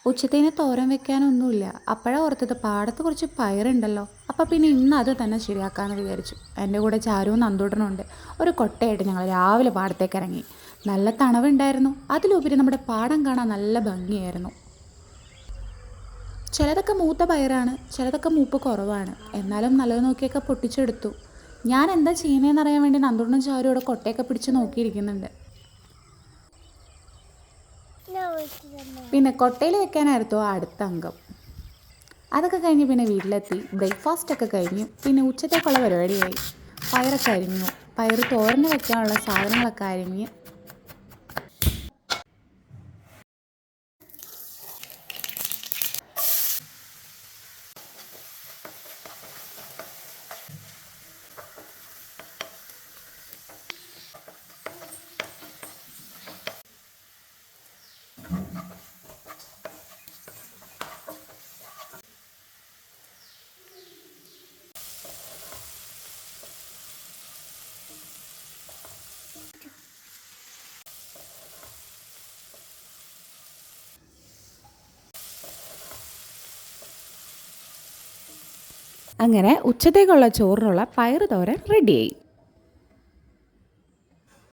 ഉച്ചത്തേന് തോരൻ വെക്കാനൊന്നുമില്ല. അപ്പോഴാണ് ഓർത്തത് പാടത്ത് കുറച്ച് പയറുണ്ടല്ലോ, അപ്പം പിന്നെ ഇന്ന് അത് തന്നെ ശരിയാക്കാമെന്ന് വിചാരിച്ചു. എൻ്റെ കൂടെ ചാരുവും നന്ദൂട്ടനുണ്ട്. ഒരു കൊട്ടയായിട്ട് ഞങ്ങൾ രാവിലെ പാടത്തേക്ക് ഇറങ്ങി. നല്ല തണവുണ്ടായിരുന്നു. അതിലുപരി നമ്മുടെ പാടം കാണാൻ നല്ല ഭംഗിയായിരുന്നു. ചിലതൊക്കെ മൂത്ത പയറാണ്, ചിലതൊക്കെ മൂപ്പ് കുറവാണ്. എന്നാലും നല്ലത് നോക്കിയൊക്കെ പൊട്ടിച്ചെടുത്തു. ഞാൻ എന്താ ചെയ്യുന്നതെന്ന് അറിയാൻ വേണ്ടി നന്ദൂട്ടനും ചാരും ഇവിടെ കൊട്ടയൊക്കെ പിടിച്ച് നോക്കിയിരിക്കുന്നുണ്ട്. പിന്നെ കൊട്ടയിൽ വെക്കാനായിരുന്നു അടുത്ത അംഗം. അതൊക്കെ കഴിഞ്ഞ് പിന്നെ വീട്ടിലെത്തി ബ്രേക്ക്ഫാസ്റ്റൊക്കെ കഴിഞ്ഞു. പിന്നെ ഉച്ചത്തേക്കുള്ള പരിപാടിയായി. പയറൊക്കെ അരിഞ്ഞു, പയർ തോരന് വെക്കാനുള്ള സാധനങ്ങളൊക്കെ അരിഞ്ഞ് അങ്ങനെ ഉച്ചത്തേക്കുള്ള ചോറിനുള്ള പയർ തോരൻ റെഡിയായി.